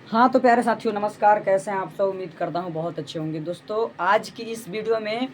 हाँ तो प्यारे साथियों, नमस्कार। कैसे हैं आप सब? उम्मीद करता हूँ बहुत अच्छे होंगे। दोस्तों, आज की इस वीडियो में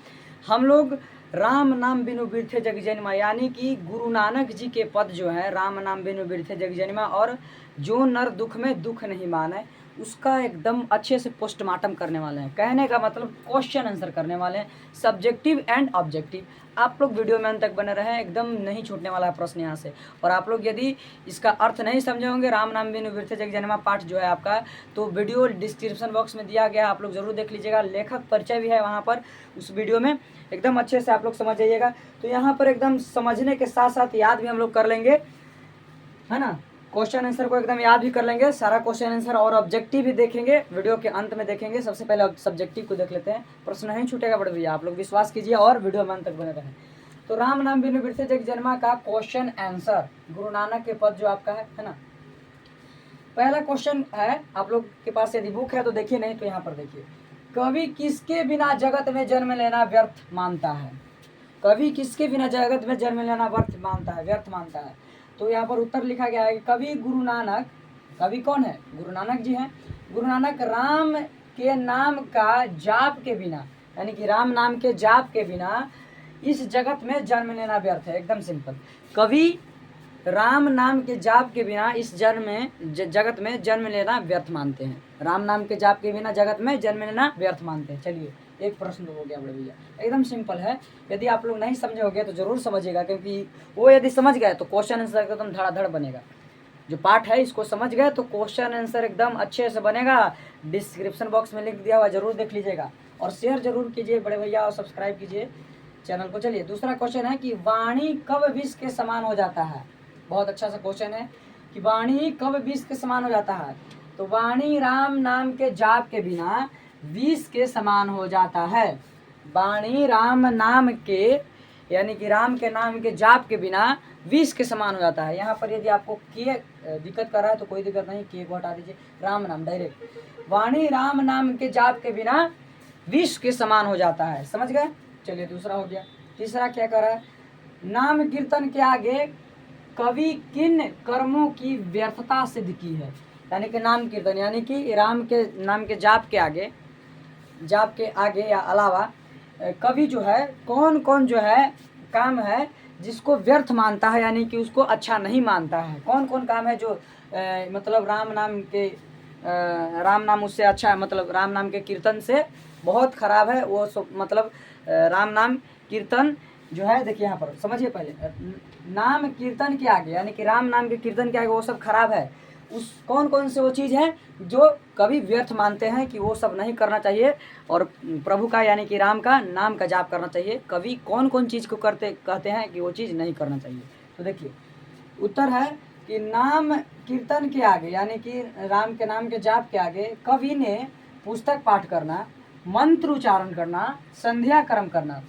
हम लोग राम नाम बिनु बिरथे जग जनिमा यानी कि गुरु नानक जी के पद जो है, राम नाम बिनु बिरथे जग जनिमा और जो नर दुख में दुख नहीं माने, उसका एकदम अच्छे से पोस्टमार्टम करने वाले हैं। कहने का मतलब क्वेश्चन आंसर करने वाले हैं, सब्जेक्टिव एंड ऑब्जेक्टिव। आप लोग वीडियो में अंत तक बने रहें, एकदम नहीं छूटने वाला है प्रश्न यहाँ से। और आप लोग यदि इसका अर्थ नहीं समझे होंगे, राम नाम बिनु बिरथे जग जनिमा पाठ जो है आपका, तो वीडियो डिस्क्रिप्शन बॉक्स में दिया गया, आप लोग ज़रूर देख लीजिएगा। लेखक परिचय भी है वहाँ पर उस वीडियो में, एकदम अच्छे से आप लोग समझ जाइएगा। तो यहाँ पर एकदम समझने के साथ साथ याद भी हम लोग कर लेंगे, है ना। क्वेश्चन आंसर को एकदम याद भी कर लेंगे, सारा क्वेश्चन आंसर और ऑब्जेक्टिव भी देखेंगे, वीडियो के अंत में देखेंगे। सबसे पहले सब्जेक्टिव को देख लेते हैं, प्रश्न नहीं छूटेगा बड़े भैया, आप लोग विश्वास कीजिए और वीडियो में अंत तक बने रहें। तो राम नाम बिनु बिरथे जग जन्मा का क्वेश्चन आंसर, गुरु नानक के पद जो आपका है ना। पहला क्वेश्चन है, आप लोग के पास यदि बुक है तो देखिए, नहीं तो यहाँ पर देखिए। कवि किसके बिना जगत में जन्म लेना व्यर्थ मानता है? कवि किसके बिना जगत में जन्म लेना व्यर्थ मानता है, व्यर्थ मानता है? तो यहाँ पर उत्तर लिखा गया है, कवि गुरु नानक। कवि कौन है? गुरु नानक जी हैं। गुरु नानक राम के नाम का जाप के बिना, यानी कि राम नाम के जाप के बिना इस जगत में जन्म लेना व्यर्थ है। एकदम सिंपल, कवि राम नाम के जाप के बिना इस जगत में जन्म लेना व्यर्थ मानते हैं। राम नाम के जाप के बिना जगत में जन्म लेना व्यर्थ मानते हैं। चलिए, एक प्रश्न तो हो गया बड़े भैया, एकदम सिंपल है। यदि आप लोग नहीं समझे होगे तो जरूर समझिएगा, क्योंकि वो यदि समझ गए तो क्वेश्चन आंसर एकदम धड़ाधड़ बनेगा। जो पाठ है इसको समझ गए तो क्वेश्चन आंसर एकदम अच्छे से बनेगा। डिस्क्रिप्शन बॉक्स में लिंक दिया हुआ, जरूर देख लीजिएगा और शेयर जरूर कीजिए बड़े भैया, और सब्सक्राइब कीजिए चैनल को। चलिए, दूसरा क्वेश्चन है कि वाणी कब विष के समान हो जाता है? बहुत अच्छा सा क्वेश्चन है कि वाणी कब विष के समान हो जाता है। तो वाणी राम नाम के जाप के बिना विष के समान हो जाता है। वाणी राम नाम के, यानी कि राम के नाम के जाप के बिना विष के समान हो जाता है। यहाँ पर यदि आपको के दिक्कत कर रहा है तो कोई दिक्कत नहीं, के को हटा दीजिए, राम नाम डायरेक्ट। वाणी राम नाम के जाप के बिना विष के समान हो जाता है, समझ गए। चलिए, दूसरा हो गया। तीसरा क्या कर रहा है, नाम कीर्तन के आगे कवि किन कर्मों की व्यर्थता सिद्ध की है? यानी कि नाम कीर्तन, यानी कि राम के नाम के जाप के आगे या अलावा कवि जो है कौन कौन जो है काम है जिसको व्यर्थ मानता है, यानी कि उसको अच्छा नहीं मानता है। कौन कौन काम है जो मतलब राम नाम उससे अच्छा है, मतलब राम नाम के कीर्तन से बहुत खराब है वो मतलब राम नाम कीर्तन जो है, देखिए यहाँ पर समझिए पहले, नाम कीर्तन के आगे, यानी कि राम नाम के कीर्तन के आगे वो सब खराब है। उस कौन कौन से वो चीज़ है जो कवि व्यर्थ मानते हैं कि वो सब नहीं करना चाहिए, और प्रभु का यानी कि राम का नाम का जाप करना चाहिए। कवि कौन कौन चीज़ को कहते हैं कि वो चीज़ नहीं करना चाहिए? तो देखिए, उत्तर है कि नाम कीर्तन के आगे, यानी कि राम के नाम के जाप के आगे कवि ने पुस्तक पाठ करना, मंत्र उच्चारण करना, संध्या कर्म करना।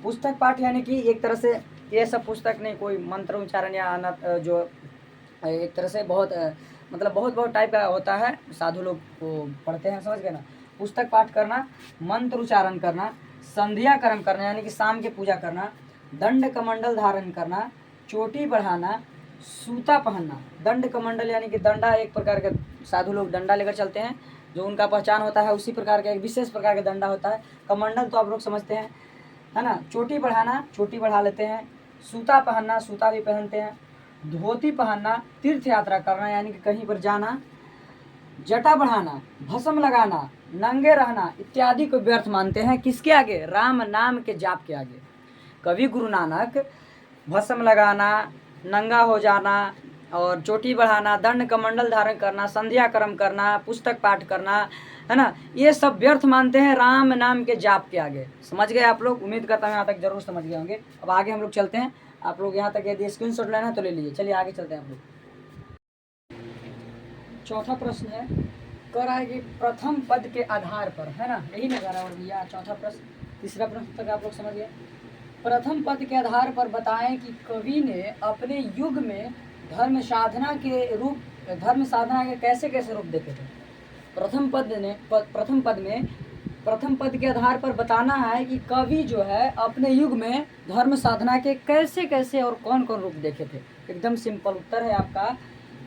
पुस्तक पाठ यानी कि एक तरह से ये सब पुस्तक नहीं, कोई मंत्र उच्चारण या जो एक तरह से बहुत मतलब बहुत टाइप का होता है, साधु लोग को पढ़ते हैं, समझ गए ना। पुस्तक पाठ करना, मंत्र उच्चारण करना, संध्या कर्म करना यानी कि शाम के पूजा करना, दंड कमंडल धारण करना, चोटी बढ़ाना, सूता पहनना। दंड कमंडल यानी कि डंडा, एक प्रकार का साधु लोग डंडा लेकर चलते हैं, जो उनका पहचान होता है, उसी प्रकार का एक विशेष प्रकार का डंडा होता है। कमंडल तो आप लोग समझते हैं, है ना। चोटी बढ़ाना, चोटी बढ़ा लेते हैं। सूता पहनना, सूता भी पहनते हैं। धोती पहनना, तीर्थ यात्रा करना यानी कि कहीं पर जाना। जटा बढ़ाना, भस्म लगाना, नंगे रहना इत्यादि को व्यर्थ मानते हैं। किसके आगे? राम नाम के जाप के आगे। कवि गुरु नानक भस्म लगाना, नंगा हो जाना और चोटी बढ़ाना, दंड कमंडल धारण करना, संध्या कर्म करना, पुस्तक पाठ करना, है ना, ये सब व्यर्थ मानते हैं राम नाम के जाप के आगे। समझ गए आप लोग? उम्मीद करता हूँ यहाँ तक जरूर समझ गए होंगे। अब आगे हम लोग चलते हैं। आप लोग यहाँ तक यदि स्क्रीनशॉट लेना है तो ले लीजिए। चलिए आगे चलते हैं हम लोग। चौथा प्रश्न है, कह रहा है कि प्रथम पद के आधार पर, है ना, यही लगा रहा है और भैया चौथा प्रश्न। तीसरा प्रश्न तक आप लोग समझ गए। प्रथम पद के आधार पर बताएं कि कवि ने अपने युग में धर्म साधना के कैसे कैसे रूप देखे थे। प्रथम पद के आधार पर बताना है कि कवि जो है अपने युग में धर्म साधना के कैसे कैसे और कौन कौन रूप देखे थे। एकदम सिंपल उत्तर है आपका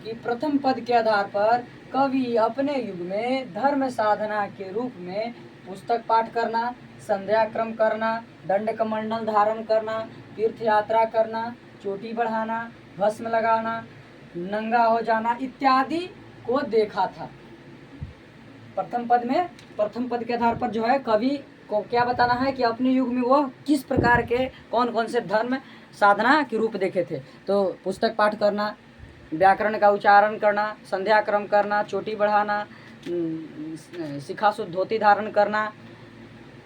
कि प्रथम पद के आधार पर कवि अपने युग में धर्म साधना के रूप में पुस्तक पाठ करना, संध्या क्रम करना, दंड कमंडल धारण करना, तीर्थ यात्रा करना, चोटी बढ़ाना, भस्म लगाना, नंगा हो जाना इत्यादि को देखा था। प्रथम पद के आधार पर जो है कवि को क्या बताना है कि अपने युग में वह किस प्रकार के कौन कौन से धर्म साधना के रूप देखे थे। तो पुस्तक पाठ करना, व्याकरण का उच्चारण करना, संध्या क्रम करना, चोटी बढ़ाना, शिखा शुद्ध धोती धारण करना,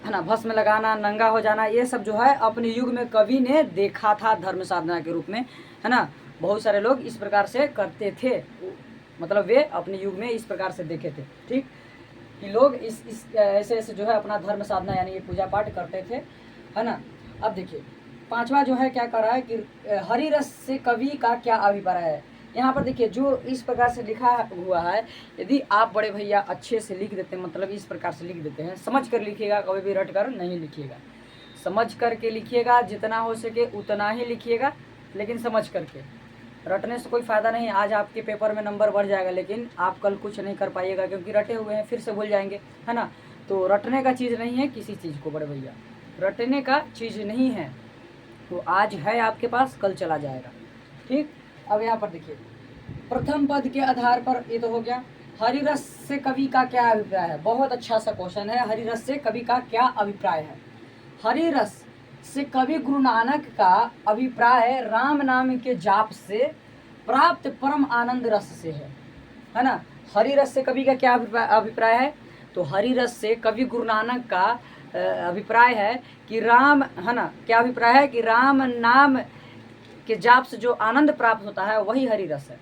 है ना, भस्म लगाना, नंगा हो जाना, ये सब जो है अपने युग में कवि ने देखा था धर्म साधना के रूप में, है ना। बहुत सारे लोग इस प्रकार से करते थे, मतलब वे अपने युग में इस प्रकार से देखे थे, ठीक, कि लोग इस ऐसे ऐसे जो है अपना धर्म साधना यानी ये पूजा पाठ करते थे, है ना। अब देखिए पांचवा जो है क्या कर रहा है कि हरि रस से कवि का क्या अभिप्राय है। यहाँ पर देखिए जो इस प्रकार से लिखा हुआ है, यदि आप बड़े भैया अच्छे से लिख देते हैं, मतलब इस प्रकार से लिख देते हैं, समझ कर लिखिएगा, कभी भी रट कर नहीं लिखिएगा, समझ करके लिखिएगा, जितना हो सके उतना ही लिखिएगा, लेकिन समझ करके। रटने से कोई फ़ायदा नहीं, आज आपके पेपर में नंबर बढ़ जाएगा लेकिन आप कल कुछ नहीं कर पाइएगा, क्योंकि रटे हुए हैं फिर से भूल जाएंगे, है ना। तो रटने का चीज़ नहीं है किसी चीज़ को बड़े भैया, रटने का चीज़ नहीं है, तो आज है आपके पास कल चला जाएगा, ठीक। अब यहाँ पर देखिए प्रथम पद के आधार पर ये तो हो गया। हरिरस से कवि का क्या अभिप्राय है, बहुत अच्छा सा क्वेश्चन है। हरिरस से कवि का क्या अभिप्राय है। हरिरस से कवि गुरु नानक का अभिप्राय राम नाम के जाप से प्राप्त परम आनंद रस से है ना। हरिरस से कवि का क्या अभिप्राय है, तो हरिरस से कवि गुरु नानक का अभिप्राय है कि राम, है ना, क्या अभिप्राय है कि राम नाम के जाप से जो आनंद प्राप्त होता है वही हरिरस है।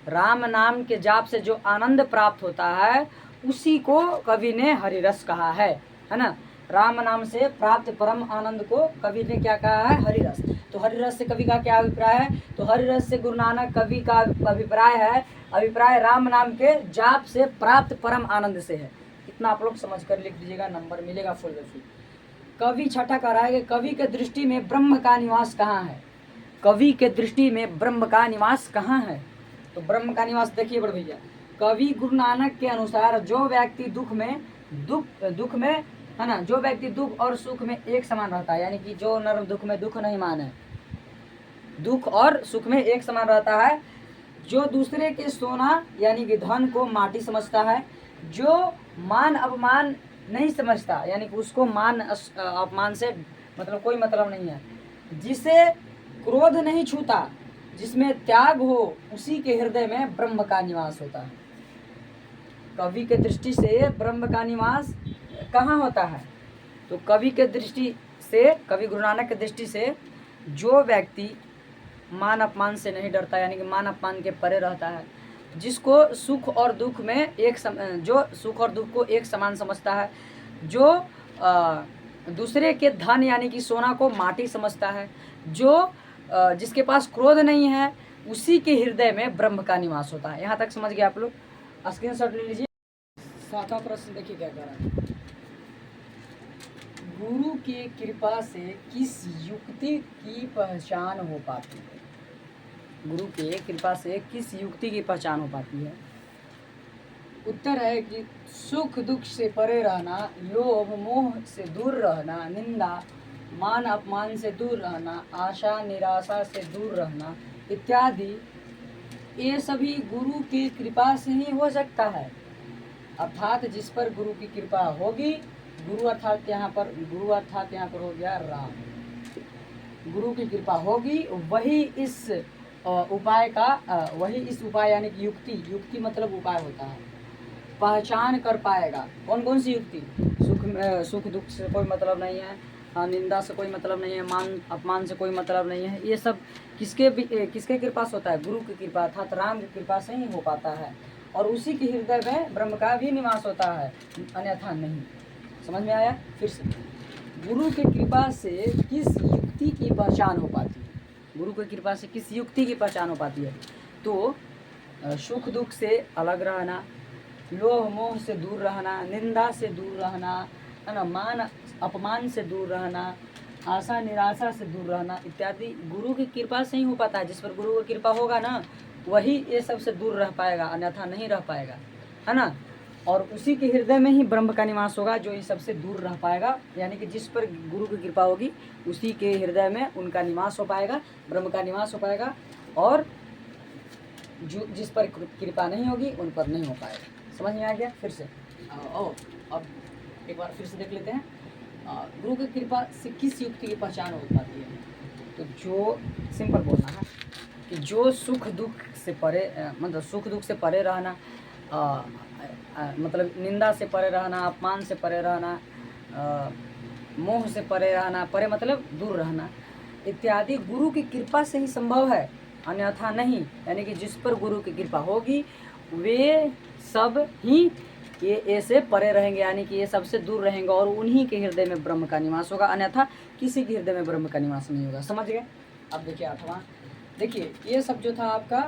राम नाम के जाप से जो आनंद प्राप्त होता है उसी को कवि ने हरिरस कहा है ना। राम नाम से प्राप्त परम आनंद को कवि ने क्या कहा है, हरिरस। तो हरिरस से कवि का क्या अभिप्राय है, तो हरिरस से गुरु नानक कवि का अभिप्राय है, अभिप्राय राम नाम के जाप से प्राप्त परम आनंद से है। इतना आप लोग समझ कर लिख दीजिएगा, नंबर मिलेगा फुल में फुल। कवि छठा कह रहा है कि कवि के दृष्टि में ब्रह्म का निवास कहाँ है। कवि के दृष्टि में ब्रह्म का निवास कहाँ है, तो ब्रह्म का निवास देखिए बड़े भैया, कवि गुरु नानक के अनुसार जो व्यक्ति दुख में है ना, जो व्यक्ति दुख और सुख में एक समान रहता है, यानी कि जो नर दुख में दुख नहीं माने, दुख और सुख में एक समान रहता है, जो दूसरे के सोना यानी कि धन को माटी समझता है, जो मान अपमान नहीं समझता, यानी कि उसको मान अपमान से मतलब कोई मतलब नहीं है, जिसे क्रोध नहीं छूता, जिसमें त्याग हो, उसी के हृदय में ब्रह्म का निवास होता है। कवि के दृष्टि से ब्रह्म का निवास कहाँ होता है, तो कवि के दृष्टि से, कवि गुरु नानक के दृष्टि से जो व्यक्ति मान अपमान से नहीं डरता, यानी कि मान अपमान के परे रहता है, जिसको सुख और दुख में जो सुख और दुख को एक समान समझता है, जो दूसरे के धन यानी कि सोना को माटी समझता है, जो जिसके पास क्रोध नहीं है, उसी के हृदय में ब्रह्म का निवास होता है। यहाँ तक समझ गए आप लोग, स्क्रीनशॉट ले लीजिए। सातवां प्रश्न देखिए क्या कह रहा है, गुरु के कृपा से किस युक्ति की पहचान हो पाती है। गुरु के कृपा से किस युक्ति की पहचान हो पाती है। उत्तर है कि सुख दुख से परे रहना, लोभ मोह से दूर रहना, निंदा मान अपमान से दूर रहना, आशा निराशा से दूर रहना इत्यादि, ये सभी गुरु की कृपा से ही हो सकता है। अर्थात जिस पर गुरु की कृपा होगी, गुरु अर्थात यहाँ पर हो गया राम, गुरु की कृपा होगी, वही इस उपाय यानी कि युक्ति मतलब उपाय होता है, पहचान कर पाएगा। कौन कौन सी युक्ति, सुख दुख से कोई मतलब नहीं है, निंदा से कोई मतलब नहीं है, मान अपमान से कोई मतलब नहीं है, ये सब किसके कृपा से होता है, गुरु की कृपा अर्थात राम की कृपा से ही हो पाता है, और उसी के हृदय में ब्रह्म का भी निवास होता है, अन्यथा नहीं। समझ में आया। फिर से, गुरु की कृपा से किस युक्ति की पहचान हो पाती है, गुरु की कृपा से किस युक्ति की पहचान हो पाती है, तो सुख दुख से अलग रहना, लोभ मोह से दूर रहना, निंदा से दूर रहना, है ना, मान अपमान से दूर रहना, आशा निराशा से दूर रहना इत्यादि गुरु की कृपा से ही हो पाता है। जिस पर गुरु की कृपा होगा ना, वही ये सब से दूर रह पाएगा, अन्यथा नहीं रह पाएगा। है ना। और उसी के हृदय में ही ब्रह्म का निवास होगा, जो इन सबसे दूर रह पाएगा, यानी कि जिस पर गुरु की कृपा होगी उसी के हृदय में उनका निवास हो पाएगा, ब्रह्म का निवास हो पाएगा। और जो जिस पर कृपा नहीं होगी उन पर नहीं हो पाएगा। समझ में आ गया? फिर से अब एक बार फिर से देख लेते हैं। गुरु की कृपा से किस युक्ति की पहचान हो पाती है? तो जो सिंपल बोलना है कि जो सुख दुख से परे, मतलब सुख दुख से परे रहना, मतलब निंदा से परे रहना, अपमान से परे रहना, मोह से परे रहना, परे मतलब दूर रहना इत्यादि गुरु की कृपा से ही संभव है, अन्यथा नहीं। यानी कि जिस पर गुरु की कृपा होगी वे सब ही ये ऐसे परे रहेंगे, यानी कि ये सबसे दूर रहेंगे और उन्हीं के हृदय में ब्रह्म का निवास होगा, अन्यथा किसी के हृदय में ब्रह्म का निवास नहीं होगा। समझ गए? अब देखिए 8वां, देखिए ये सब जो था आपका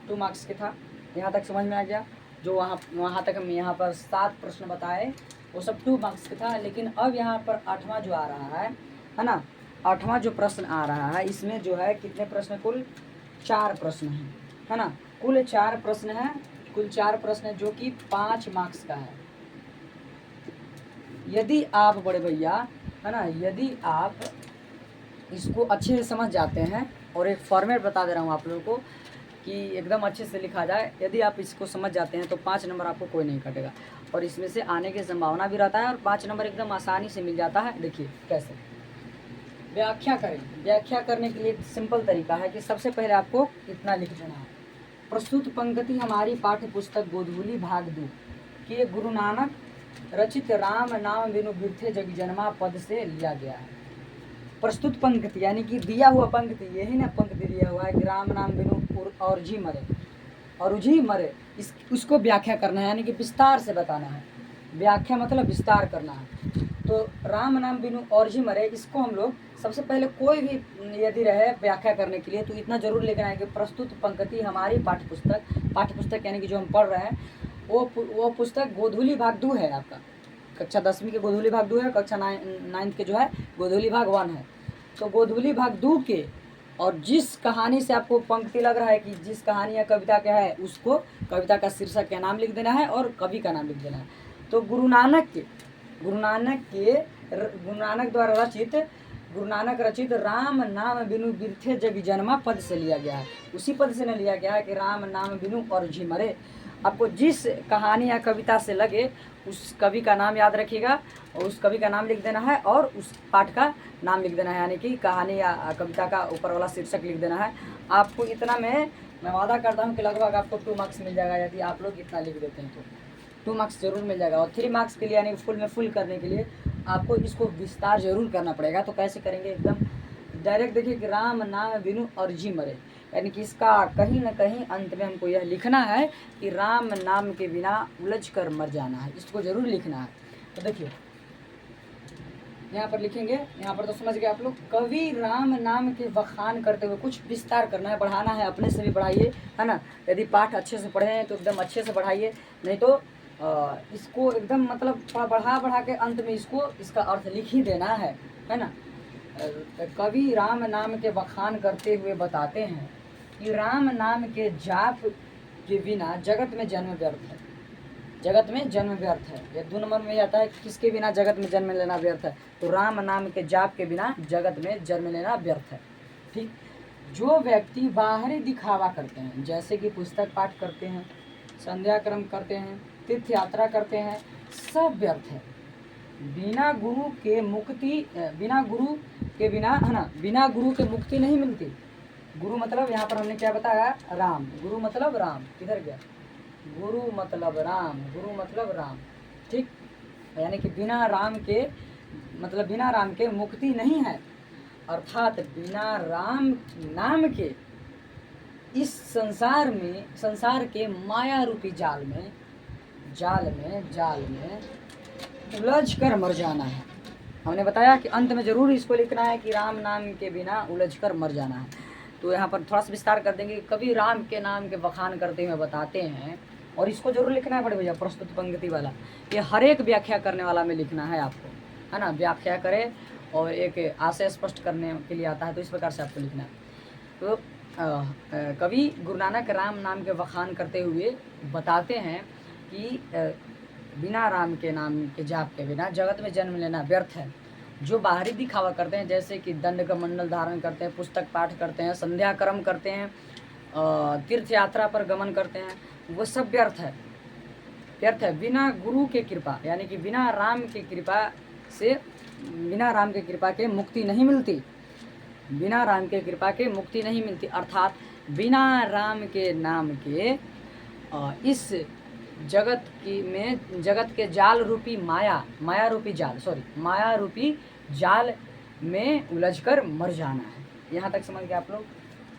2 मार्क्स के था, यहाँ तक समझ में आ गया। जो वहाँ तक हम यहाँ पर 7 प्रश्न बताए वो सब 2 मार्क्स का था। लेकिन अब यहाँ पर 8वां जो आ रहा है ना, 8वां जो प्रश्न आ रहा है इसमें जो है कितने प्रश्न, कुल 4 प्रश्न हैं, है ना। कुल 4 प्रश्न हैं, कुल 4 प्रश्न है जो कि 5 मार्क्स का है। यदि आप बड़े भैया, है ना, यदि आप इसको अच्छे से समझ जाते हैं, और एक फॉर्मेट बता दे रहा हूँ आप लोगों को कि एकदम अच्छे से लिखा जाए, यदि आप इसको समझ जाते हैं तो 5 नंबर आपको कोई नहीं कटेगा, और इसमें से आने की संभावना भी रहता है, और 5 नंबर एकदम आसानी से मिल जाता है। देखिए कैसे व्याख्या करें। व्याख्या करने के लिए एक सिंपल तरीका है कि सबसे पहले आपको इतना लिख देना है, प्रस्तुत पंक्ति हमारी पाठ्य पुस्तक गोधूली भाग 2 के गुरु नानक रचित राम नाम बिनु बिरथे जग जन्मा पद से लिया गया है। प्रस्तुत पंक्ति यानी कि दिया हुआ पंक्ति, यही ना पंक्ति दिया हुआ है कि राम नाम बिनु और जी मरे, और उजी मरे, उसको व्याख्या करना है, यानी कि विस्तार से बताना है। व्याख्या मतलब विस्तार करना है। तो राम नाम बिनु और जी मरे, इसको हम लोग सबसे पहले कोई भी यदि रहे व्याख्या करने के लिए तो इतना जरूर लिखना है कि प्रस्तुत पंक्ति हमारी पाठ्य पुस्तक यानी कि जो हम पढ़ रहे हैं वो पुस्तक गोधूली भाग 2 है। आपका कक्षा 10वीं के गोधूली भाग 2 है, कक्षा 9th के जो है गोधूली भाग 1 है। तो गोधूली भाग 2 के, और जिस कहानी से आपको पंक्ति लग रहा है कि जिस कहानी या कविता का है, उसको कविता का शीर्षक का नाम लिख देना है और कवि का नाम लिख देना है। तो गुरु नानक रचित राम नाम बिनु बिरथे जग जन्मा पद से लिया गया है। उसी पद से न लिया गया है कि राम नाम बिनु और जी मरे। आपको जिस कहानी या कविता से लगे उस कवि का नाम याद रखिएगा, और उस कवि का नाम लिख देना है और उस पाठ का नाम लिख देना है, यानी कि कहानी या कविता का ऊपर वाला शीर्षक लिख देना है। आपको इतना मैं वादा करता हूँ कि लगभग आपको 2 मार्क्स मिल जाएगा, यदि आप लोग इतना लिख देते हैं तो 2 मार्क्स जरूर मिल जाएगा। और 3 मार्क्स के लिए यानी फुल में फुल करने के लिए आपको इसको विस्तार जरूर करना पड़ेगा। तो कैसे करेंगे? एकदम डायरेक्ट देखिए कि राम नाम बिनु और जी मरे, यानी कि इसका कहीं ना कहीं अंत में हमको यह लिखना है कि राम नाम के बिना उलझ कर मर जाना है, इसको जरूर लिखना है। तो देखिए यहाँ पर लिखेंगे, यहाँ पर तो समझ गए आप लोग। कवि राम नाम के बखान करते हुए, कुछ विस्तार करना है, बढ़ाना है, अपने से भी बढ़ाइए, है ना। यदि पाठ अच्छे से पढ़े हैं तो एकदम अच्छे से बढ़ाइए, नहीं तो इसको एकदम मतलब बढ़ा के अंत में इसका अर्थ लिख ही देना है ना। कवि राम नाम के बखान करते हुए बताते हैं कि राम नाम के जाप के बिना जगत में जन्म व्यर्थ है। जगत में जन्म व्यर्थ है, ये 2 नंबर में आता है कि किसके बिना जगत में जन्म लेना व्यर्थ है। तो राम नाम के जाप के बिना जगत में जन्म लेना व्यर्थ है। ठीक, जो व्यक्ति बाहरी दिखावा करते हैं, जैसे कि पुस्तक पाठ करते हैं, संध्या क्रम करते हैं, तीर्थ यात्रा करते हैं, सब व्यर्थ है। बिना गुरु के बिना, है ना, बिना गुरु के मुक्ति नहीं मिलती। गुरु मतलब यहाँ पर हमने क्या बताया? राम। गुरु मतलब राम, किधर गया? गुरु मतलब राम। ठीक, यानी कि बिना राम के मुक्ति नहीं है, अर्थात बिना राम नाम के इस संसार के माया रूपी जाल में उलझ कर मर जाना है। हमने बताया कि अंत में जरूर इसको लिखना है कि राम नाम के बिना उलझ कर मर जाना है। तो यहाँ पर थोड़ा सा विस्तार कर देंगे। कभी राम के नाम के बखान करते हुए बताते हैं, और इसको जरूर लिखना है बड़े भैया, प्रस्तुत पंक्ति वाला। ये हर एक व्याख्या करने वाला में लिखना है आपको, है ना। व्याख्या करे और एक आशय स्पष्ट करने के लिए आता है, तो इस प्रकार से आपको लिखना है। तो कवि गुरु नानक राम नाम के बखान करते हुए बताते हैं कि बिना राम के नाम के जाप के बिना जगत में जन्म लेना व्यर्थ है। जो बाहरी दिखावा करते हैं, जैसे कि दंड का मंडल धारण करते हैं, पुस्तक पाठ करते हैं, संध्या कर्म करते हैं, तीर्थ यात्रा पर गमन करते हैं, वो सब व्यर्थ है, व्यर्थ है। बिना गुरु के कृपा यानी कि बिना राम की कृपा से, बिना राम की कृपा के मुक्ति नहीं मिलती, बिना राम के कृपा के मुक्ति नहीं मिलती। अर्थात बिना राम के नाम के इस जगत की में जगत के जाल रूपी माया रूपी जाल में उलझकर मर जाना है। यहाँ तक समझ गए आप लोग।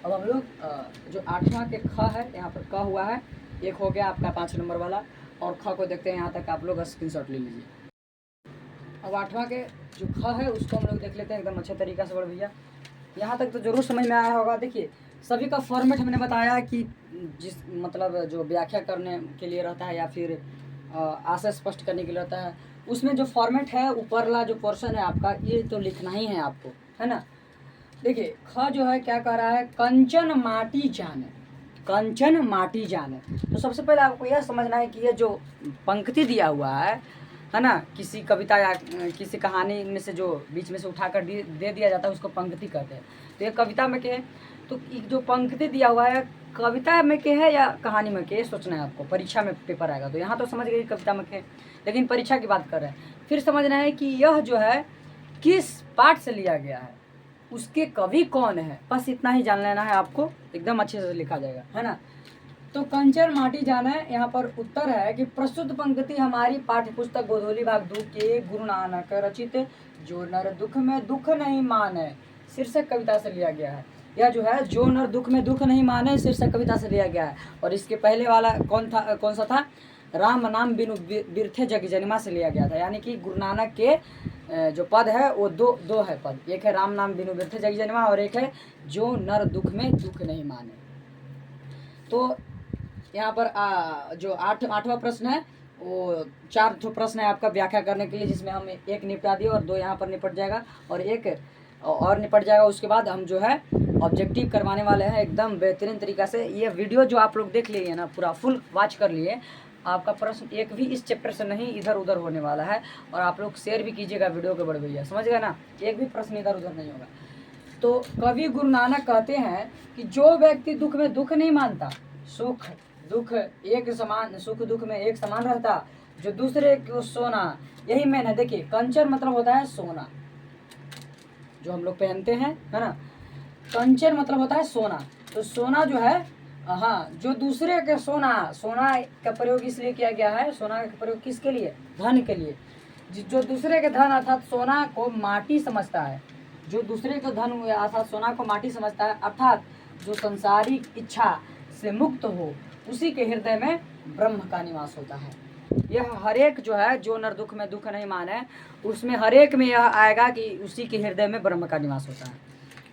अब हम लोग जो 8वां के ख है, यहाँ पर क हुआ है, एक हो गया आपका 5 नंबर वाला, और ख को देखते हैं। यहाँ तक आप लोग स्क्रीनशॉट ले लीजिए। अब 8वां के जो ख है उसको हम लोग देख लेते हैं एकदम अच्छे तरीक़ा से। बड़े भैया यहाँ तक तो ज़रूर समझ में आया होगा। देखिए सभी का फॉर्मेट हमने बताया कि जिस मतलब जो व्याख्या करने के लिए रहता है या फिर आशय स्पष्ट करने के लिए रहता है, उसमें जो फॉर्मेट है ऊपरला जो पोर्शन है आपका, ये तो लिखना ही है आपको, है ना। देखिए ख जो है क्या कह रहा है, कंचन माटी जाने, कंचन माटी जाने। तो सबसे पहले आपको यह समझना है कि ये जो पंक्ति दिया हुआ है ना, किसी कविता या किसी कहानी में से जो बीच में से उठाकर दे दिया जाता है उसको पंक्ति कहते हैं। तो ये कविता में के है, तो जो पंक्ति दिया हुआ है कविता में के है या कहानी में के, सोचना है आपको। परीक्षा में पेपर आएगा तो यहाँ तो समझ गए कविता में के, लेकिन परीक्षा की बात कर रहे हैं। फिर समझना है कि यह जो है किस पाठ से लिया गया है, उसके कवि कौन है, बस इतना ही जान लेना है आपको, एकदम अच्छे से लिखा जाएगा, है ना। तो कंचन माटी जाना है। यहाँ पर उत्तर है कि प्रस्तुत पंक्ति हमारी पाठ्य पुस्तक गोधोली भाग 2 के गुरु नानक रचित जो नर दुख में दुख नहीं माने शीर्षक कविता से लिया गया है। यह जो है जो नर दुख में दुख नहीं माने शीर्षक कविता से लिया गया है। और इसके पहले वाला कौन सा था, राम नाम बिनु बिरथे जग जनिमा से लिया गया था। यानी कि गुरु नानक के जो पद है वो दो है पद, एक है राम नाम बिनु बिरथे जग जनिमा और एक है जो नर दुख में दुख नहीं माने। तो यहाँ पर जो आठवां प्रश्न है वो 4 प्रश्न है आपका व्याख्या करने के लिए, जिसमें हम एक निपटा दिए और 2 यहाँ पर निपट जाएगा और एक और निपट जाएगा। उसके बाद हम जो है ऑब्जेक्टिव करवाने वाले हैं एकदम बेहतरीन तरीक़ा से। ये वीडियो जो आप लोग देख लिए ना, पूरा फुल वॉच कर लिए, आपका प्रश्न एक भी इस चैप्टर से नहीं इधर उधर होने वाला है। और आप लोग शेयर भी कीजिएगा वीडियो के, बड़े भैया समझ गए ना, एक भी प्रश्न इधर उधर नहीं होगा। तो कवि गुरु नानक कहते हैं कि जो व्यक्ति दुख में दुख नहीं मानता, सुख दुख एक समान, सुख दुख में एक समान रहता, जो दूसरे को सोना, यही मेन है। देखिए कंचन मतलब होता है सोना, जो हम लोग पहनते हैं, है ना। कंचन मतलब होता है सोना। तो सोना जो है, हाँ, जो दूसरे के सोना, सोना का प्रयोग इसलिए किया गया है, सोना का प्रयोग किसके लिए, धन के लिए। जो दूसरे के धन अर्थात सोना को माटी समझता है, जो दूसरे के धन अर्थात सोना को माटी समझता है, अर्थात जो संसारिक इच्छा से मुक्त हो, उसी के हृदय में ब्रह्म का निवास होता है। यह हरेक जो है जो नर दुख में दुख नहीं माने, उसमें हरेक में यह आएगा कि उसी के हृदय में ब्रह्म का निवास होता है।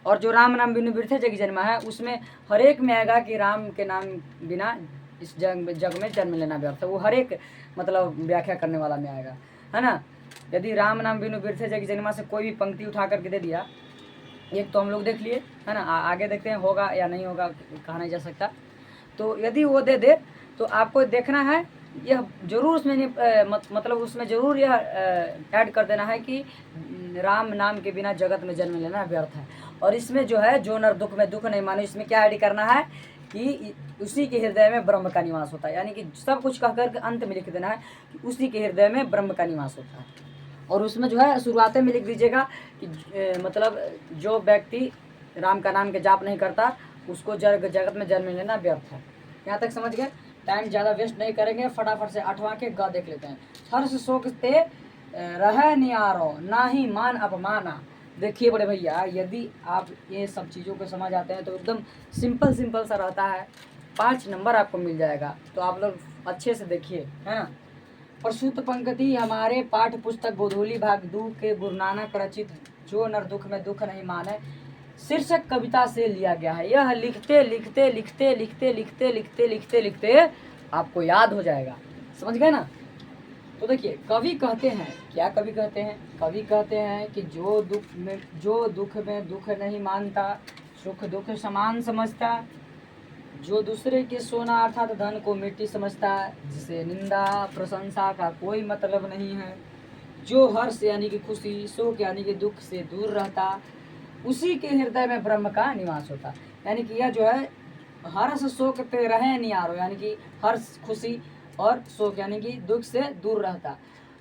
और जो राम नाम बिनु बिरथे जग जन्मा है, उसमें हरेक में आएगा कि राम के नाम बिना इस जग में जन्म लेना व्यर्थ है। वो हरेक मतलब व्याख्या करने वाला में आएगा, है ना। यदि राम नाम बिनु बिरथे जग जन्मा से कोई भी पंक्ति उठा करके दे दिया, एक तो हम लोग देख लिए, है ना। आगे देखते हैं होगा या नहीं होगा, कहा नहीं जा सकता। तो यदि वो दे दे तो आपको देखना है, यह जरूर उसमें मतलब उसमें ज़रूर यह ऐड कर देना है कि राम नाम के बिना जगत में जन्म लेना व्यर्थ है। और इसमें जो है जो नर दुख में दुख नहीं माने, इसमें क्या ऐड करना है कि उसी के हृदय में ब्रह्म का निवास होता है। यानी कि सब कुछ कह कर के अंत में लिख देना है कि उसी के हृदय में ब्रह्म का निवास होता है। और उसमें जो है शुरुआत में लिख दीजिएगा कि मतलब जो व्यक्ति राम का नाम के जाप नहीं करता, उसको जगत में जन्म लेना व्यर्थ है। यहाँ तक समझ गए। टाइम ज़्यादा वेस्ट नहीं करेंगे, फटाफट से 8वां के ग देख लेते हैं। हर्ष शोक ते रह नियारो ना ही मान अपमाना। देखिए बड़े भैया, यदि आप ये सब चीज़ों को समझ आते हैं तो एकदम सिंपल सा रहता है, 5 नंबर आपको मिल जाएगा। तो आप लोग अच्छे से देखिए, है ना। प्रस्तुत पंक्ति हमारे पाठ्य पुस्तक गोधोली भाग 2 के गुरु नानक रचित जो नर दुख में दुख नहीं माने शीर्षक कविता से लिया गया है। यह लिखते लिखते लिखते लिखते लिखते लिखते लिखते लिखते आपको याद हो जाएगा, समझ गए ना। तो देखिए कवि कहते हैं, क्या कवि कहते हैं, कवि कहते हैं कि जो दुख में दुख नहीं मानता, सुख दुख समान समझता, जो दूसरे के सोना अर्थात धन को मिट्टी समझता है, जिसे निंदा प्रशंसा का कोई मतलब नहीं है, जो हर्ष यानी कि खुशी, शोक यानी कि दुख से दूर रहता, उसी के हृदय में ब्रह्म का निवास होता। यानी कि यह जो है हर्ष शोक पे रहे नियारो, यानी कि हर्ष खुशी और शोक यानी कि दुख से दूर रहता,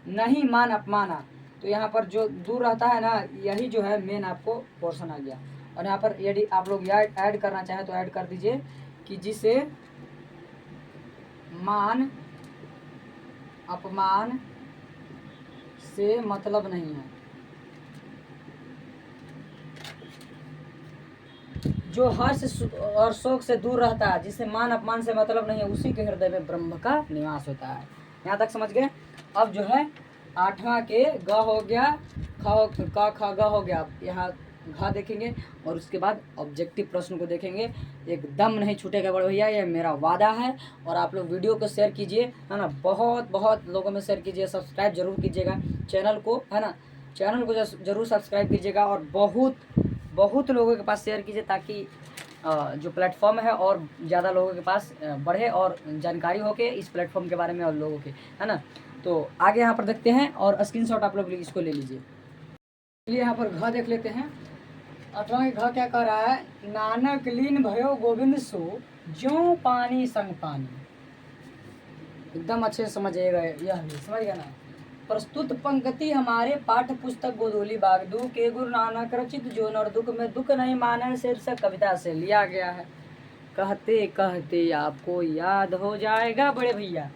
नहीं मान अपमाना। तो यहाँ पर जो दूर रहता है ना, यही जो है मेन आपको पोर्शन आ गया। और यहाँ पर यदि आप लोग यह ऐड करना चाहें तो ऐड कर दीजिए कि जिसे मान अपमान से मतलब नहीं है, जो हर्ष और शोक से दूर रहता है, जिसे मान अपमान से मतलब नहीं है, उसी के हृदय में ब्रह्म का निवास होता है। यहाँ तक समझ गए। अब जो है 8वां के ग हो गया, ख ख ग हो गया। यहाँ घ देखेंगे और उसके बाद ऑब्जेक्टिव प्रश्न को देखेंगे। एकदम नहीं छूटेगा बड़े भैया, ये मेरा वादा है। और आप लोग वीडियो को शेयर कीजिए, है ना, बहुत बहुत लोगों में शेयर कीजिए, सब्सक्राइब जरूर कीजिएगा चैनल को, है ना, चैनल को जरूर सब्सक्राइब कीजिएगा और बहुत बहुत लोगों के पास शेयर कीजिए, ताकि जो प्लेटफॉर्म है और ज़्यादा लोगों के पास बढ़े और जानकारी हो के इस प्लेटफॉर्म के बारे में और लोगों के, है ना। तो आगे यहाँ पर देखते हैं और स्क्रीनशॉट आप लोग इसको ले लीजिए। चलिए यहाँ पर घ देख लेते हैं। 8वां घ क्या कह रहा है, नानक लीन भयो गोविंद सो, ज्यों पानी संग पानी। एकदम अच्छे से समझिएगा, यह समझ गया ना। प्रस्तुत पंक्ति हमारे पाठ्य पुस्तक गोधूली बागदू के गुरु नानक रचित जो नर दुख में दुख नहीं माने शीर्षक कविता से लिया गया है। कहते कहते आपको याद हो जाएगा बड़े भैया,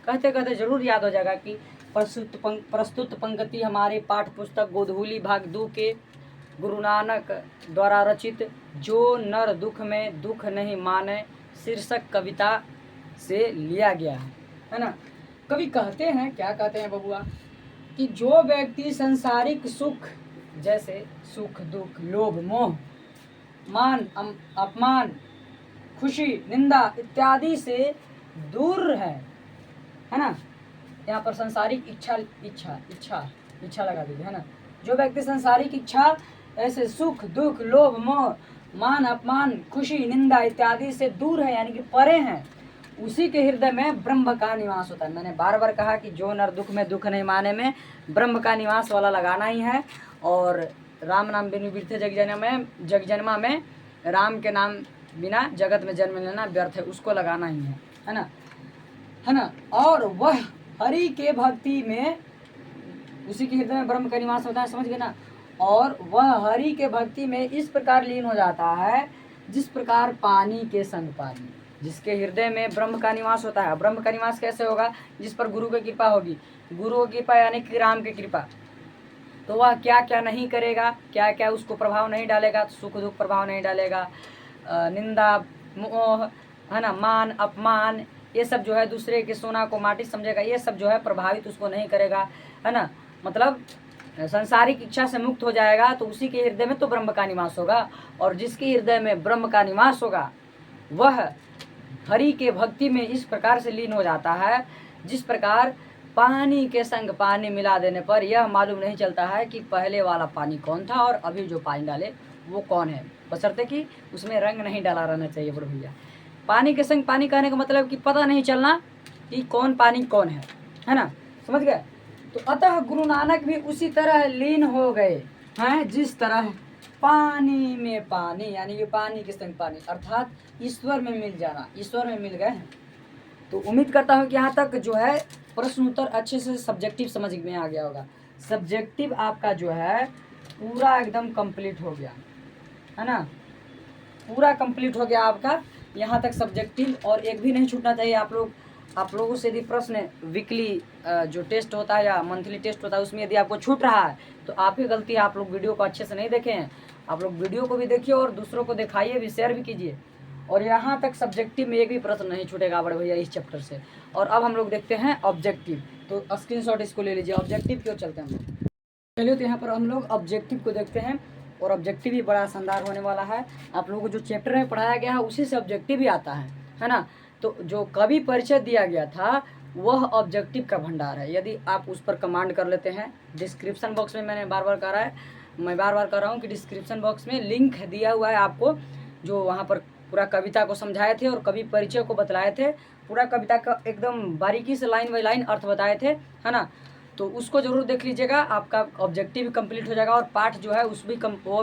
कहते कहते जरूर याद हो जाएगा कि प्रस्तुत पंक्ति हमारे पाठ्य पुस्तक गोधूली भाग 2 के गुरु नानक द्वारा रचित जो नर दुख में दुख नहीं माने शीर्षक कविता से लिया गया है ना। कवि कहते हैं, क्या कहते हैं बबुआ, कि जो व्यक्ति सांसारिक सुख जैसे सुख दुख लोभ मोह मान अपमान खुशी निंदा इत्यादि से दूर है ना। यहाँ पर सांसारिक इच्छा लगा दीजिए, है ना। जो व्यक्ति सांसारिक इच्छा ऐसे सुख दुख लोभ मोह मान अपमान खुशी निंदा इत्यादि से दूर है, यानी कि परे हैं, उसी के हृदय में ब्रह्म का निवास होता है। मैंने बार बार कहा कि जो नर दुख में दुख नहीं माने में ब्रह्म का निवास वाला लगाना ही है। और राम नाम बिनु बिरथे जग जन्मा में राम के नाम बिना जगत में जन्म लेना व्यर्थ है, उसको लगाना ही है ना। और वह हरि के भक्ति में उसी के हृदय में ब्रह्म का निवास होता है, समझ गए ना। और वह हरि के भक्ति में इस प्रकार लीन हो जाता है जिस प्रकार पानी के संग पानी, जिसके हृदय में ब्रह्म का निवास होता है। ब्रह्म का निवास कैसे होगा, जिस पर गुरु की कृपा होगी, गुरु की कृपा यानी कि राम की कृपा। तो वह क्या क्या नहीं करेगा, क्या क्या उसको प्रभाव नहीं डालेगा, तो सुख दुख प्रभाव नहीं डालेगा, निंदा मोह, है ना, मान अपमान, ये सब जो है दूसरे के सोना को माटी समझेगा, ये सब जो है प्रभावित उसको नहीं करेगा, है ना। मतलब सांसारिक इच्छा से मुक्त हो जाएगा, तो उसी के हृदय में तो ब्रह्म का निवास होगा। और जिसके हृदय में ब्रह्म का निवास होगा वह हरि के भक्ति में इस प्रकार से लीन हो जाता है जिस प्रकार पानी के संग पानी मिला देने पर यह मालूम नहीं चलता है कि पहले वाला पानी कौन था और अभी जो पानी डाले वो कौन है, बशर्ते कि उसमें रंग नहीं डाला रहना चाहिए बड़े भैया। पानी के संग पानी कहने का मतलब कि पता नहीं चलना कि कौन पानी कौन है ना, समझ गए। तो अतः गुरु नानक भी उसी तरह लीन हो गए हैं जिस तरह पानी में पानी, यानी कि पानी के संग पानी अर्थात ईश्वर में मिल जाना, ईश्वर में मिल गए हैं। तो उम्मीद करता हूँ कि यहाँ तक जो है प्रश्न उत्तर अच्छे से सब्जेक्टिव समझ में आ गया होगा। सब्जेक्टिव आपका जो है पूरा एकदम कंप्लीट हो गया, है ना, पूरा कंप्लीट हो गया आपका यहाँ तक सब्जेक्टिव। और एक भी नहीं छूटना चाहिए। आप लोगों से यदि प्रश्न वीकली जो टेस्ट होता है या मंथली टेस्ट होता है उसमें यदि आपको छूट रहा है तो आप ही गलती है, आप लोग वीडियो को अच्छे से नहीं देखे हैं। आप लोग वीडियो को भी देखिए और दूसरों को दिखाइए भी, शेयर भी कीजिए। और यहाँ तक सब्जेक्टिव में एक भी प्रश्न नहीं छूटेगा बड़े भैया इस चैप्टर से। और अब हम लोग देखते हैं ऑब्जेक्टिव। तो स्क्रीनशॉट इसको ले लीजिए। ऑब्जेक्टिव क्यों चलते हैं हम लोग, चलिए तो यहाँ पर हम लोग ऑब्जेक्टिव को देखते हैं। और ऑब्जेक्टिव भी बड़ा शानदार होने वाला है। आप लोगों को जो चैप्टर में पढ़ाया गया है उसी से ऑब्जेक्टिव भी आता है ना। तो जो कवि परिचय दिया गया था वह ऑब्जेक्टिव का भंडार है। यदि आप उस पर कमांड कर लेते हैं, डिस्क्रिप्शन बॉक्स में मैं बार बार कह रहा हूँ कि डिस्क्रिप्शन बॉक्स में लिंक दिया हुआ है आपको, जो वहाँ पर पूरा कविता को समझाए थे और कवि परिचय को बतलाए थे, पूरा कविता का एकदम बारीकी से लाइन बाई लाइन अर्थ बताए थे, है ना। तो उसको ज़रूर देख लीजिएगा, आपका ऑब्जेक्टिव भी कंप्लीट हो जाएगा और पाठ जो है वो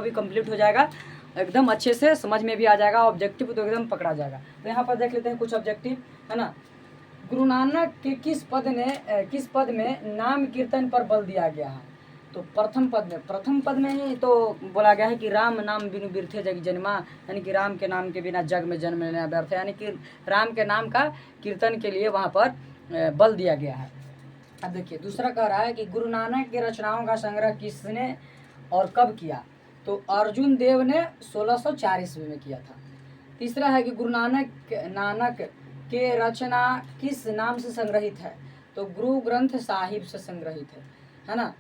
भी कंप्लीट हो जाएगा, एकदम अच्छे से समझ में भी आ जाएगा, ऑब्जेक्टिव तो एकदम पकड़ा जाएगा। तो यहाँ पर देख लेते हैं कुछ ऑब्जेक्टिव, है ना। गुरु नानक के किस पद में नाम कीर्तन पर बल दिया गया है? तो प्रथम पद में ही तो बोला गया है कि राम नाम बिनु बिरथे जग जन्मा, यानी कि राम के नाम के बिना जग में जन्म लेना व्यर्थ है, यानी कि राम के नाम का कीर्तन के लिए वहाँ पर बल दिया गया है। अब देखिए दूसरा कह रहा है कि गुरु नानक की रचनाओं का संग्रह किसने और कब किया? तो अर्जुन देव ने 1604 ईस्वी में किया था। तीसरा है कि गुरु नानक के रचना किस नाम से संग्रहित है? तो गुरु ग्रंथ साहिब से संग्रहित है ना।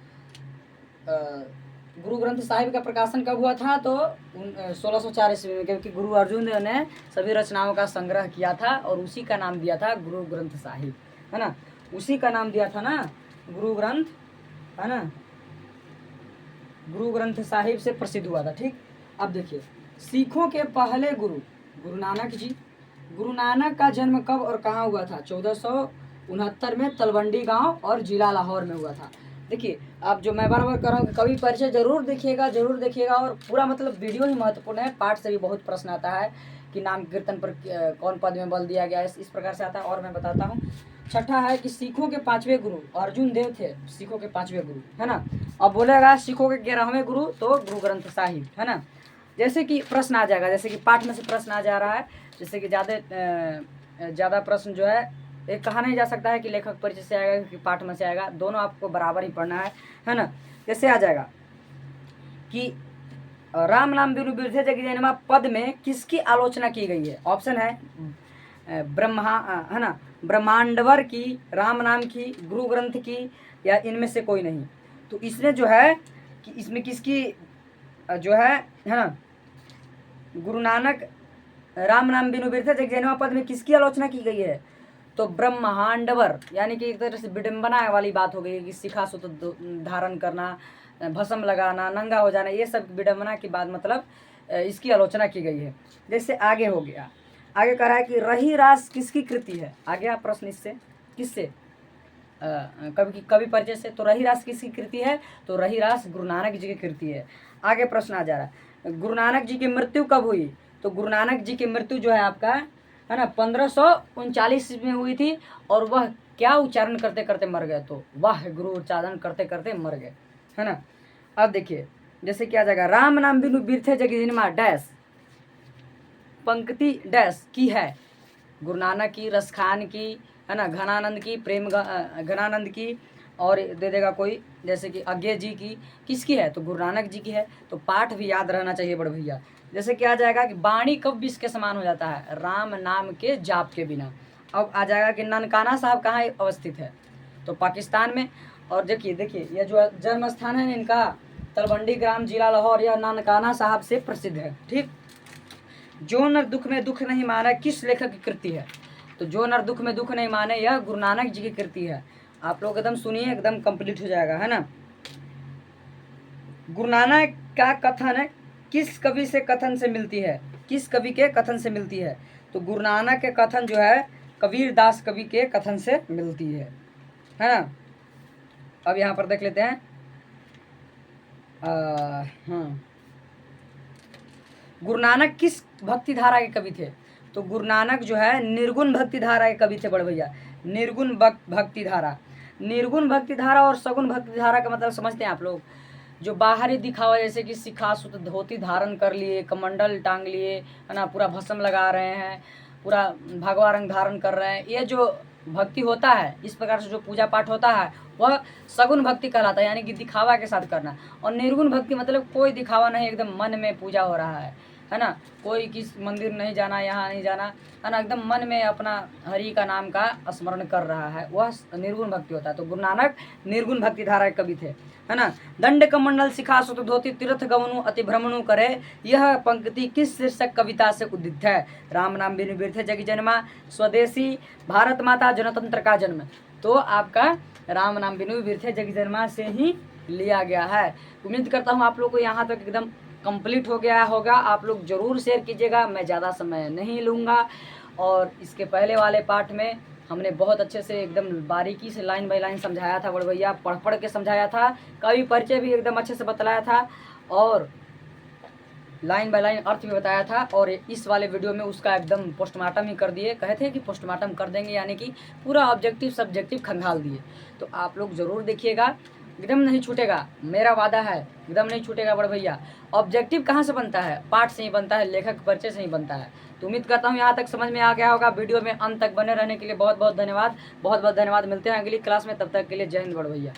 गुरु ग्रंथ साहिब का प्रकाशन कब हुआ था? तो 1604 ईस्वी में, क्योंकि गुरु अर्जुन देव ने सभी रचनाओं का संग्रह किया था और उसी का नाम दिया था गुरु ग्रंथ साहिब, है ना। उसी का नाम दिया था ना गुरु ग्रंथ, है ना, गुरु ग्रंथ साहिब से प्रसिद्ध हुआ था। ठीक, अब देखिए सिखों के पहले गुरु नानक जी। गुरु नानक का जन्म कब और कहाँ हुआ था? 1469 में तलवंडी गांव और जिला लाहौर में हुआ था। देखिए अब जो मैं बार बार कर रहा हूँ कि कवि परिचय जरूर देखिएगा और पूरा मतलब वीडियो ही महत्वपूर्ण है। पाठ से भी बहुत प्रश्न आता है कि नाम कीर्तन पर कौन पद में बल दिया गया है, इस प्रकार से आता है। और मैं बताता हूँ, छठा है कि सिखों के 5वें गुरु अर्जुन देव थे, सिखों के 5वें गुरु, है ना। अब बोलेगा सिखों के 11वें गुरु, तो गुरु ग्रंथ साहिब, है ना। जैसे कि प्रश्न आ जाएगा, जैसे कि पाठ में से प्रश्न आ जा रहा है, जैसे कि ज़्यादा प्रश्न जो है एक कहा नहीं जा सकता है कि लेखक परिचय से आएगा कि पाठ में से आएगा, दोनों आपको बराबर ही पढ़ना है ना। जैसे आ जाएगा कि राम नाम बिनु बिरथे जग जनिमा पद में किसकी आलोचना की गई है? ऑप्शन है है ना, ब्रह्मांडवर की, राम नाम की, गुरु ग्रंथ की, या इनमें से कोई नहीं। तो इसने जो है कि इसमें किसकी जो है ना, गुरु नानक राम नाम बिनु बिरथे जग जनिमा पद में किसकी आलोचना की गई है? तो ब्रह्मांडवर, यानी कि एक तरह से विडम्बना वाली बात हो गई कि शिखा सुत धारण करना, भस्म लगाना, नंगा हो जाना, ये सब विडम्बना की बात, मतलब इसकी आलोचना की गई है। जैसे आगे हो गया, आगे कह रहा है कि रही रास किसकी कृति है? आ गया प्रश्न इससे, किससे? कवि परिचय से। तो रही रास किसकी कृति है? तो रही रास गुरु नानक जी की कृति है। आगे प्रश्न आ जा रहा है, गुरु नानक जी की मृत्यु कब हुई? तो गुरु नानक जी की मृत्यु जो है आपका, है ना, 1539 में हुई थी। और वह क्या उच्चारण करते करते मर गए? तो वह गुरु उच्चारण करते करते मर गए, है ना। अब देखिए जैसे क्या जाएगा, राम नाम बिनु बिरथे जग जनिमा डैश पंक्ति डैश की है? गुरु नानक की, रसखान की, है ना, घनानंद की, प्रेम घनानंद की, और दे देगा कोई जैसे कि अज्ञे जी की, किसकी है? तो गुरु नानक जी की है। तो पाठ भी याद रहना चाहिए बड़े भैया। जैसे क्या आ जाएगा कि वाणी कब विष के समान हो जाता है? राम नाम के जाप के बिना। अब आ जाएगा कि ननकाना साहब कहाँ अवस्थित है? तो पाकिस्तान में। और देखिए यह जो जन्म स्थान है इनका, तलवंडी ग्राम, जिला लाहौर, यह ननकाना साहब से प्रसिद्ध है। ठीक, जो नर दुख में दुख नहीं माने किस लेखक की कृति है? तो जो नर दुख में दुख नहीं माने, यह गुरु नानक जी की कृति है। आप लोग एकदम सुनिए, एकदम कंप्लीट हो जाएगा, है ना। गुरु नानक का कथन किस कवि से कथन से मिलती है? किस कवि के कथन से मिलती है? तो गुरु नानक के कथन जो है कबीर दास कवि के कथन से मिलती है ना। अब यहाँ पर देख लेते हैं, हाँ, गुरु नानक किस भक्ति धारा के कवि थे? तो गुरु नानक जो है निर्गुण भक्ति धारा के कवि थे बड़े भैया। निर्गुण भक्ति धारा और सगुण भक्ति धारा का मतलब समझते हैं आप लोग? जो बाहरी दिखावा, जैसे कि शिखा सुत धोती धारण कर लिए, कमंडल टांग लिए, है ना, पूरा भस्म लगा रहे हैं, पूरा भगवा रंग धारण कर रहे हैं, ये जो भक्ति होता है, इस प्रकार से जो पूजा पाठ होता है, वह सगुण भक्ति कहलाता है, यानी कि दिखावा के साथ करना। और निर्गुण भक्ति मतलब कोई दिखावा नहीं, एकदम मन में पूजा हो रहा है ना। कोई किस मंदिर नहीं जाना, यहाँ नहीं जाना, है ना, एकदम मन में अपना हरि का नाम का स्मरण कर रहा है, वह निर्गुण भक्ति होता है। तो गुरु नानक निर्गुण भक्ति धारा के कवि थे, है ना। दंड कमंडल शिखा सुत धोती तीर्थ गमनु अति भ्रमणु करे, यह पंक्ति किस शीर्षक कविता से उद्दित है? राम नाम बिनु बिरथे जग जन्मा, स्वदेशी, भारत माता, जनतंत्र का जन्म। तो आपका राम नाम बिनु बिरथे जग जन्मा से ही लिया गया है। उम्मीद करता हूँ आप लोग को यहाँ तक एकदम कंप्लीट हो गया होगा। आप लोग ज़रूर शेयर कीजिएगा, मैं ज़्यादा समय नहीं लूँगा। और इसके पहले वाले पार्ट में हमने बहुत अच्छे से एकदम बारीकी से लाइन बाय लाइन समझाया था बड़े भैया, पढ़ पढ़ के समझाया था, कवि परिचय भी एकदम अच्छे से बतलाया था और लाइन बाय लाइन अर्थ भी बताया था। और इस वाले वीडियो में उसका एकदम पोस्टमार्टम ही कर दिए, कहे थे कि पोस्टमार्टम कर देंगे, यानी कि पूरा ऑब्जेक्टिव सब्जेक्टिव खंगाल दिए। तो आप लोग ज़रूर देखिएगा, एकदम नहीं छूटेगा, मेरा वादा है, एकदम नहीं छूटेगा बड़े भैया। ऑब्जेक्टिव कहाँ से बनता है? पाठ से ही बनता है, लेखक परिचय से ही बनता है। तो उम्मीद करता हूँ यहाँ तक समझ में आ गया होगा। वीडियो में अंत तक बने रहने के लिए बहुत बहुत धन्यवाद, बहुत बहुत धन्यवाद। मिलते हैं अगली क्लास में, तब तक के लिए जय हिंद बड़े भैया।